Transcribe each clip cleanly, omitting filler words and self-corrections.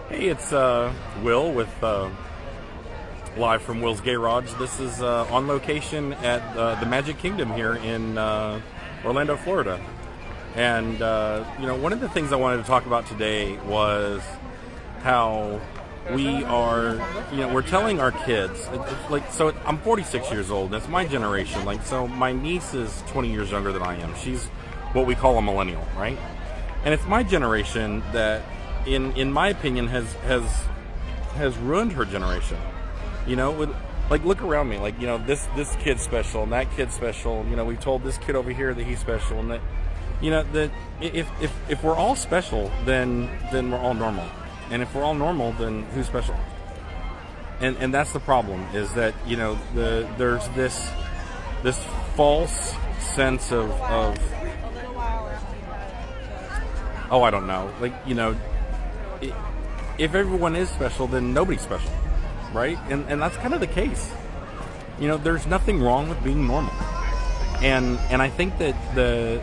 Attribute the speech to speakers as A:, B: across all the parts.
A: Hey, it's Will with live from Will's Gayrodge. This is on location at the Magic Kingdom here in Orlando, Florida. And one of the things I wanted to talk about today was how we are, we're telling our kids, I'm 46 years old, and it's my generation. So my niece is 20 years younger than I am. She's what we call a millennial, right? And it's my generation that, in my opinion, has ruined her generation. Look around me. This kid's special and that kid's special. We told this kid over here that he's special, and that if we're all special, then we're all normal. And if we're all normal, then who's special? And that's the problem, is that there's this false sense of oh, I don't know, if everyone is special, then nobody's special, right? And that's kind of the case. There's nothing wrong with being normal. And I think that the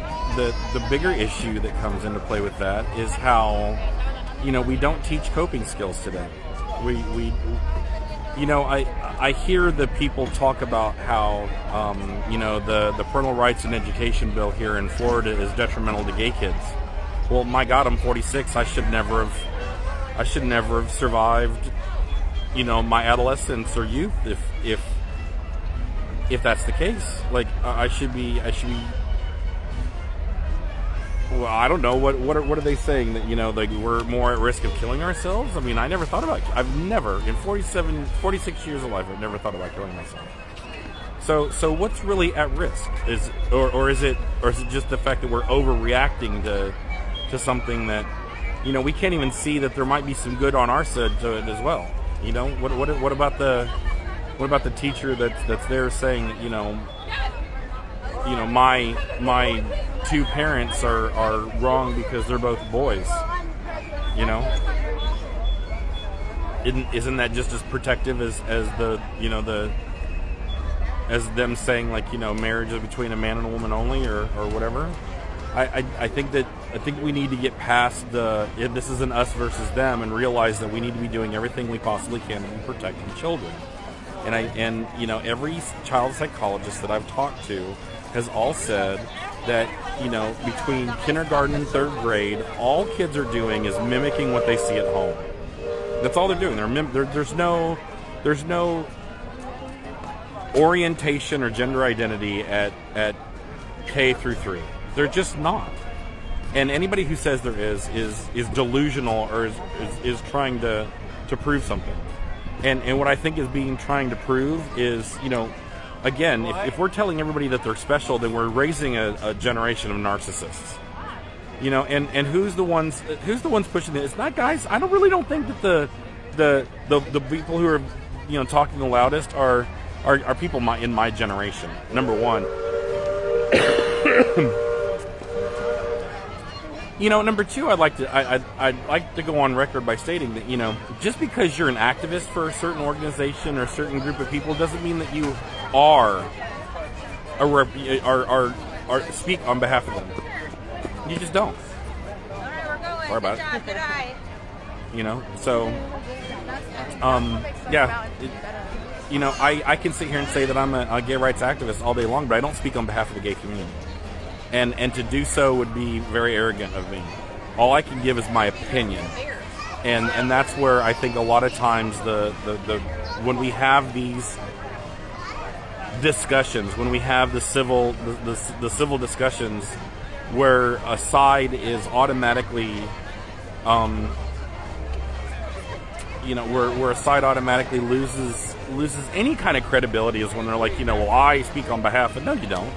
A: bigger issue that comes into play with that is how, we don't teach coping skills today. I hear the people talk about how, the parental rights and education bill here in Florida is detrimental to gay kids. Well, my God, I'm 46. I should never have survived, my adolescence or youth if that's the case. I should be. Well, I don't know what are they saying, that we're more at risk of killing ourselves. I mean, I never thought about. I've never in 46 years of life, I've never thought about killing myself. So what's really at risk? Is it just the fact that we're overreacting to something that, we can't even see that there might be some good on our side to it as well. What about the teacher that's there saying that, my two parents are wrong because they're both boys? Isn't that just as protective as as them saying marriage is between a man and a woman only, or whatever? I think we need to get past this is an us versus them, and realize that we need to be doing everything we possibly can to be protecting children. And every child psychologist that I've talked to has all said that between kindergarten and third grade, all kids are doing is mimicking what they see at home. That's all they're doing. There's no orientation or gender identity at K through 3. They're just not. And anybody who says there is delusional, or is trying to prove something. And what I think is trying to prove is, again, if we're telling everybody that they're special, then we're raising a generation of narcissists. And who's the ones pushing it? It's not guys. I don't think that the people who are talking the loudest are people in my generation. Number one. Number two, I'd like to go on record by stating that, just because you're an activist for a certain organization or a certain group of people doesn't mean that you are speak on behalf of them. You just don't. Sorry about it. I can sit here and say that I'm a gay rights activist all day long, but I don't speak on behalf of the gay community. And to do so would be very arrogant of me. All I can give is my opinion, and that's where I think a lot of times the when we have these discussions, when we have the civil discussions, where a side is automatically, where a side automatically loses any kind of credibility, is when they're like, well, I speak on behalf of. No, you don't.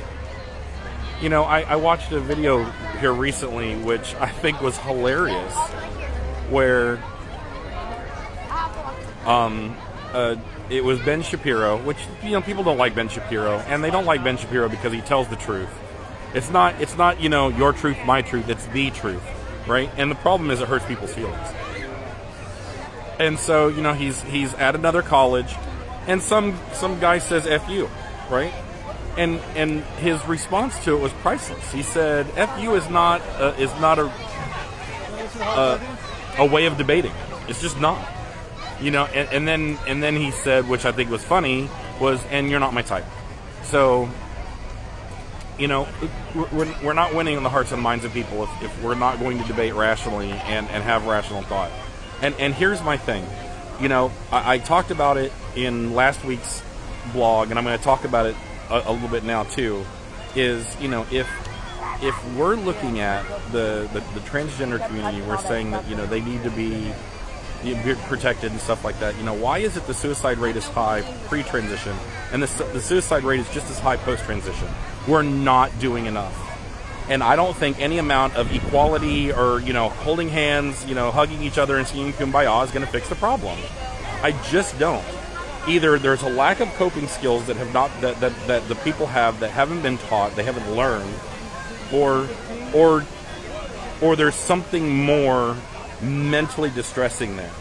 A: I watched a video here recently, which I think was hilarious, where it was Ben Shapiro, which, people don't like Ben Shapiro, and they don't like Ben Shapiro because he tells the truth. It's not your truth, my truth, it's the truth, right? And the problem is it hurts people's feelings. And so, he's at another college, and some guy says F you, right? And his response to it was priceless. He said, "F you is not a way of debating. It's just not. And then he said, which I think was funny, was, and you're not my type. So, we're not winning in the hearts and minds of people if we're not going to debate rationally and have rational thought. And here's my thing. I talked about it in last week's blog, and I'm going to talk about it a little bit now too, is, if we're looking at the transgender community, we're saying that, they need to be protected and stuff like that. Why is it the suicide rate is high pre-transition and the suicide rate is just as high post-transition? We're not doing enough. And I don't think any amount of equality or, holding hands, hugging each other and singing Kumbaya is going to fix the problem. I just don't. Either there's a lack of coping skills that have not that the people have that haven't been taught, they haven't learned, or there's something more mentally distressing there.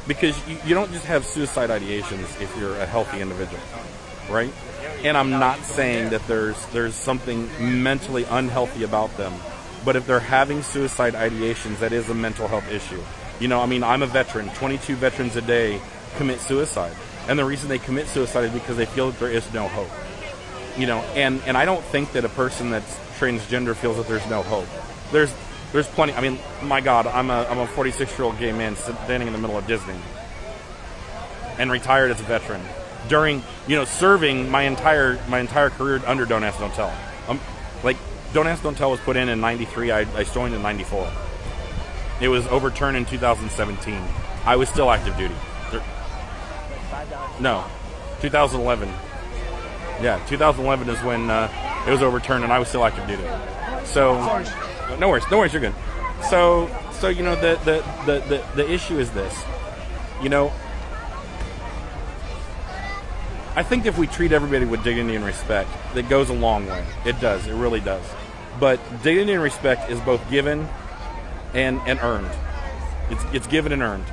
A: Because you don't just have suicide ideations if you're a healthy individual, right? And I'm not saying that there's something mentally unhealthy about them, but if they're having suicide ideations, that is a mental health issue. I'm a veteran. 22 veterans a day commit suicide. And the reason they commit suicide is because they feel that there is no hope. And I don't think that a person that's transgender feels that there's no hope. There's plenty. My God, I'm a 46-year-old gay man standing in the middle of Disney and retired as a veteran. During, serving my entire career under Don't Ask, Don't Tell. Don't Ask, Don't Tell was put in 93. I joined in 94. It was overturned in 2017. I was still active duty. No, 2011. Yeah, 2011 is when it was overturned, and I was still active duty. So, no worries, you're good. So the issue is this. I think if we treat everybody with dignity and respect, that goes a long way. It does. It really does. But dignity and respect is both given and earned. It's given and earned.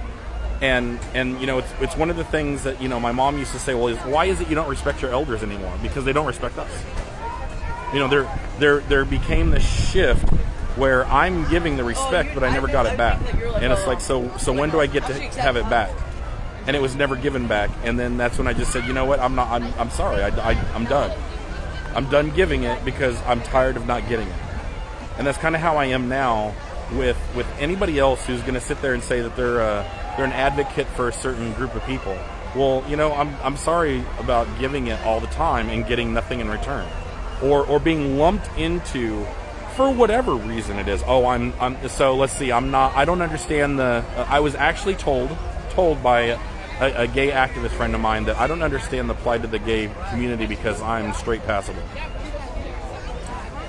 A: And it's one of the things that, my mom used to say, well, why is it you don't respect your elders anymore? Because they don't respect us. There became this shift where I'm giving the respect, but I never got it back. And it's like, so when do I get to have it back? And it was never given back. And then that's when I just said, you know what? I'm sorry. I'm done. I'm done giving it because I'm tired of not getting it. And that's kind of how I am now with anybody else who's going to sit there and say that they're an advocate for a certain group of people. Well, I'm sorry about giving it all the time and getting nothing in return, or being lumped into, for whatever reason it is. So let's see. I don't understand I was actually told by a gay activist friend of mine that I don't understand the plight of the gay community because I'm straight passable.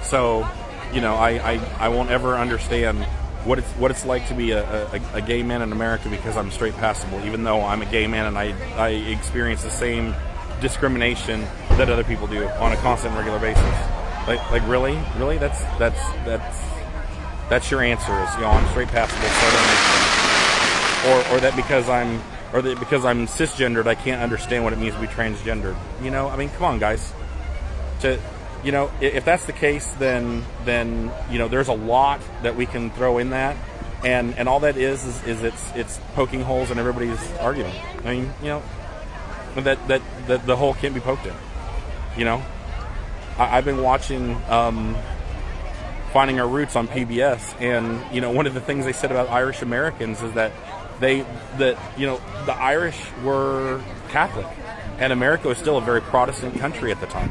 A: So, I won't ever understand what it's like to be a gay man in America because I'm straight passable, even though I'm a gay man and I experience the same discrimination that other people do on a constant, regular basis. Like really, that's your answer is I'm straight passable, so I don't understand. Or that because I'm cisgendered, I can't understand what it means to be transgendered. Come on, guys. If that's the case, then there's a lot that we can throw in that, and all that is it's poking holes in everybody's argument. That the hole can't be poked in. I've been watching Finding Our Roots on PBS, and one of the things they said about Irish Americans is that the Irish were Catholic, and America was still a very Protestant country at the time.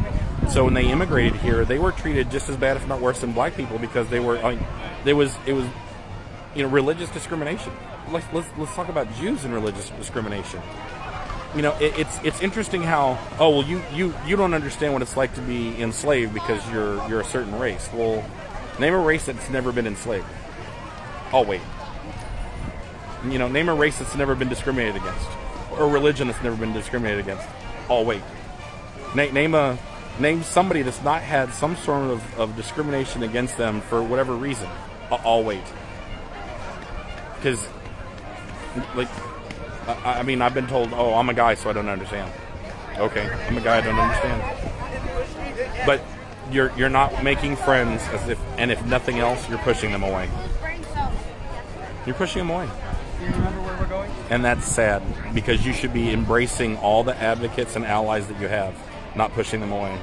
A: So when they immigrated here, they were treated just as bad, if not worse, than black people because they were. It was religious discrimination. Let's talk about Jews and religious discrimination. It's interesting how you don't understand what it's like to be enslaved because you're a certain race. Well, name a race that's never been enslaved. Oh wait. Name a race that's never been discriminated against, or a religion that's never been discriminated against. Oh wait. Name somebody that's not had some sort of discrimination against them for whatever reason. I'll wait. Because, I've been told, I'm a guy, so I don't understand. Okay, I'm a guy, I don't understand. But you're not making friends and if nothing else, you're pushing them away. You're pushing them away.
B: Do you remember where we're going?
A: And that's sad, because you should be embracing all the advocates and allies that you have, not pushing them away.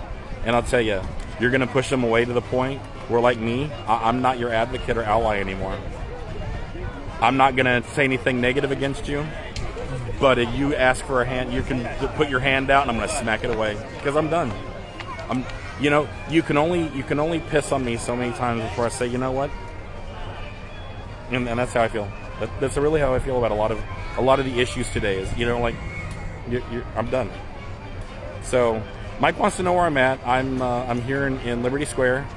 A: And I'll tell you, you're going to push them away to the point where, like me, I'm not your advocate or ally anymore. I'm not going to say anything negative against you, but if you ask for a hand, you can put your hand out and I'm going to smack it away, because I'm done. You can only piss on me so many times before I say, you know what? And that's how I feel. That's really how I feel about a lot of the issues today. Is I'm done. So Mike wants to know where I'm at. I'm here in Liberty Square,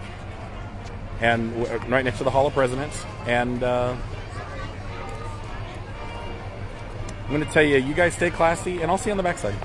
A: and right next to the Hall of Presidents. And I'm going to tell you, you guys stay classy, and I'll see you on the backside.